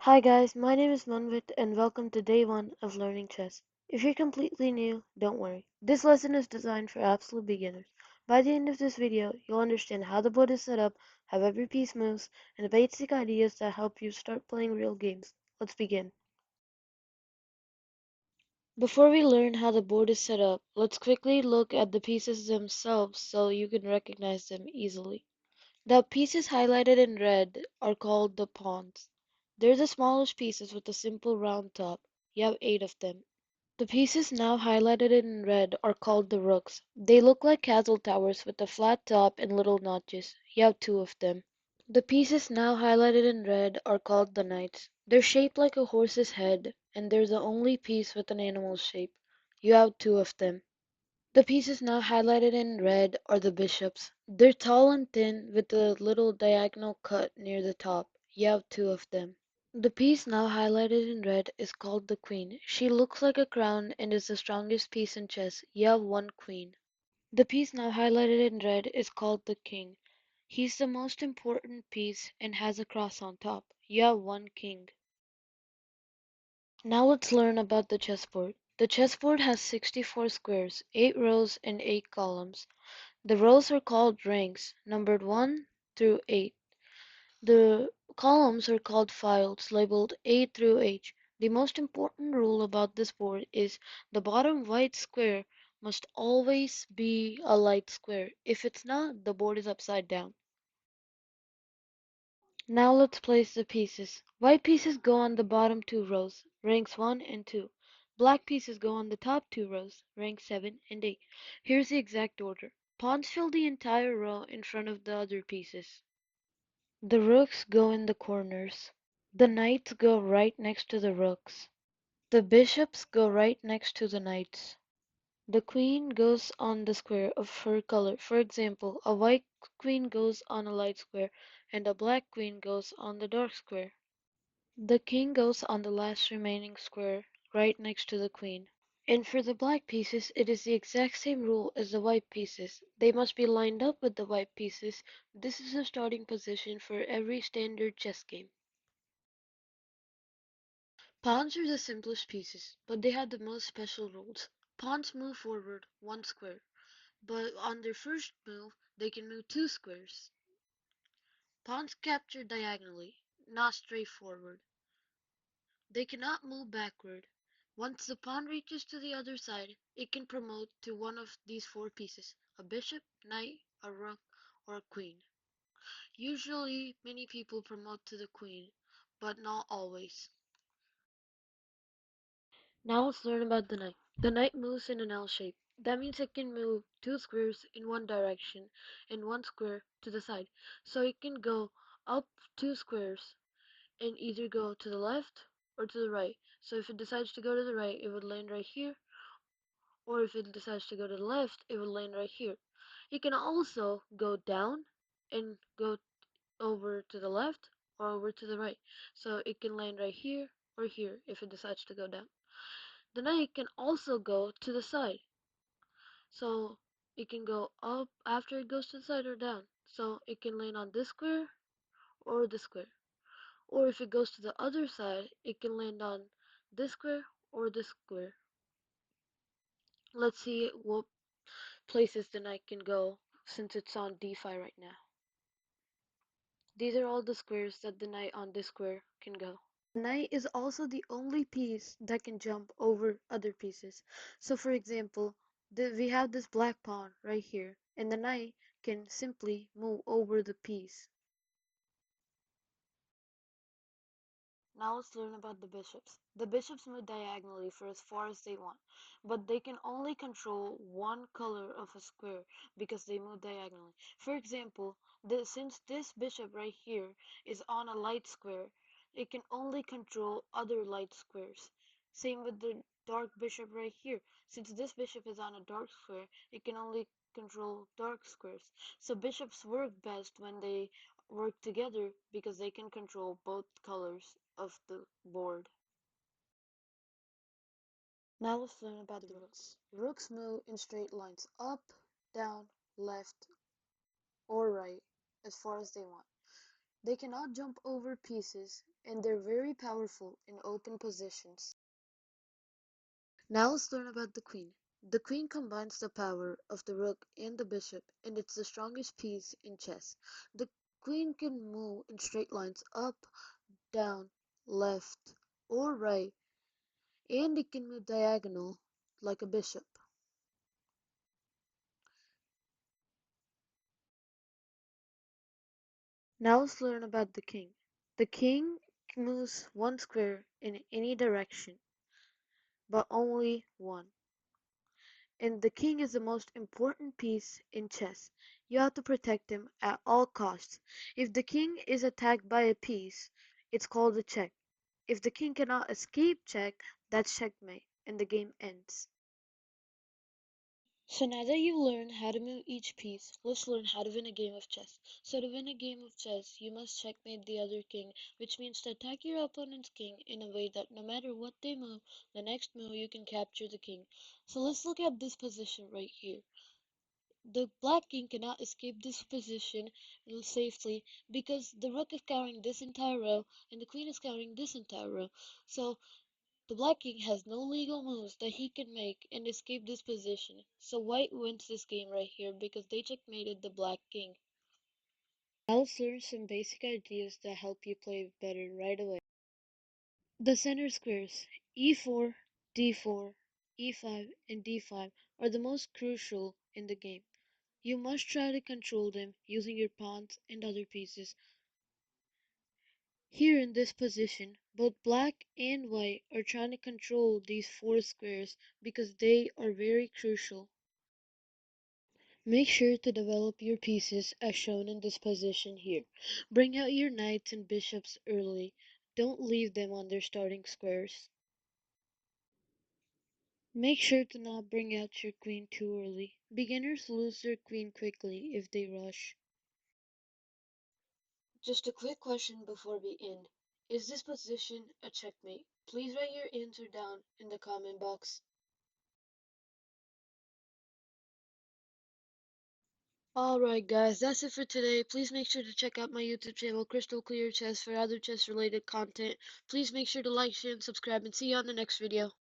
Hi guys, my name is Manvit and welcome to day 1 of learning chess. If you're completely new, don't worry. This lesson is designed for absolute beginners. By the end of this video, you'll understand how the board is set up, how every piece moves, and the basic ideas that help you start playing real games. Let's begin. Before we learn how the board is set up, let's quickly look at the pieces themselves so you can recognize them easily. The pieces highlighted in red are called the pawns. They're the smallest pieces with a simple round top. You have 8 of them. The pieces now highlighted in red are called the rooks. They look like castle towers with a flat top and little notches. You have 2 of them. The pieces now highlighted in red are called the knights. They're shaped like a horse's head, and they're the only piece with an animal's shape. You have 2 of them. The pieces now highlighted in red are the bishops. They're tall and thin with a little diagonal cut near the top. You have 2 of them. The piece now highlighted in red is called the queen. She looks like a crown and is the strongest piece in chess. You have 1 queen. The piece now highlighted in red is called the king. He's the most important piece and has a cross on top. You have 1 king. Now let's learn about the chessboard. The chessboard has 64 squares, 8 rows, and 8 columns. The rows are called ranks, numbered 1 through 8. The columns are called files, labeled A through H. The most important rule about this board is the bottom white square must always be a light square. If it's not, the board is upside down. Now let's place the pieces. White pieces go on the bottom 2 rows, ranks 1 and 2. Black pieces go on the top 2 rows, ranks 7 and 8. Here's the exact order. Pawns fill the entire row in front of the other pieces. The rooks go in the corners. The knights go right next to the rooks. The bishops go right next to the knights. The queen goes on the square of her color. For example, a white queen goes on a light square, and a black queen goes on the dark square. The king goes on the last remaining square, right next to the queen. And for the black pieces, it is the exact same rule as the white pieces. They must be lined up with the white pieces. This is the starting position for every standard chess game. Pawns are the simplest pieces, but they have the most special rules. Pawns move forward 1 square, but on their first move, they can move 2 squares. Pawns capture diagonally, not straight forward. They cannot move backward. Once the pawn reaches to the other side, it can promote to one of these 4 pieces, a bishop, knight, a rook, or a queen. Usually, many people promote to the queen, but not always. Now let's learn about the knight. The knight moves in an L shape. That means it can move 2 squares in one direction and 1 square to the side. So it can go up 2 squares and either go to the left or to the right. So if it decides to go to the right, it would land right here, or if it decides to go to the left, it would land right here. It can also go down and go over to the left or over to the right. So it can land right here or here if it decides to go down. The knight can also go to the side. So it can go up after it goes to the side or down. So it can land on this square or this square. Or if it goes to the other side, it can land on this square or this square. Let's see what places the knight can go since it's on d5 right now. These are all the squares that the knight on this square can go. The knight is also the only piece that can jump over other pieces. So for example, we have this black pawn right here, and the knight can simply move over the piece. Now let's learn about the bishops. The bishops move diagonally for as far as they want, but they can only control one color of a square because they move diagonally. For example, since this bishop right here is on a light square, it can only control other light squares. Same with the dark bishop right here. Since this bishop is on a dark square, it can only control dark squares. So bishops work best when they work together because they can control both colors of the board. Now let's learn about the rooks. Rooks move in straight lines up, down, left, or right as far as they want. They cannot jump over pieces, and they're very powerful in open positions. Now let's learn about the queen. The queen combines the power of the rook and the bishop, and it's the strongest piece in chess. The queen can move in straight lines up, down, left, or right, and it can move diagonal like a bishop. Now let's learn about the king. The king moves one square in any direction, but only one. And the king is the most important piece in chess. You have to protect him at all costs. If the king is attacked by a piece, it's called a check. If the king cannot escape check, that's checkmate, and the game ends. So now that you've learned how to move each piece, let's learn how to win a game of chess. So to win a game of chess, you must checkmate the other king, which means to attack your opponent's king in a way that no matter what they move, the next move you can capture the king. So let's look at this position right here. The black king cannot escape this position safely because the rook is covering this entire row and the queen is covering this entire row. So the black king has no legal moves that he can make and escape this position. So white wins this game right here because they checkmated the black king. Now let's learn some basic ideas that help you play better right away. The center squares e4, d4, e5, and d5 are the most crucial in the game. You must try to control them using your pawns and other pieces. Here in this position, both black and white are trying to control these four squares because they are very crucial. Make sure to develop your pieces as shown in this position here. Bring out your knights and bishops early. Don't leave them on their starting squares. Make sure to not bring out your queen too early. Beginners lose their queen quickly if they rush. Just a quick question before we end. Is this position a checkmate? Please write your answer down in the comment box. Alright guys, that's it for today. Please make sure to check out my YouTube channel, Crystal Clear Chess, for other chess related content. Please make sure to like, share, and subscribe, and see you on the next video.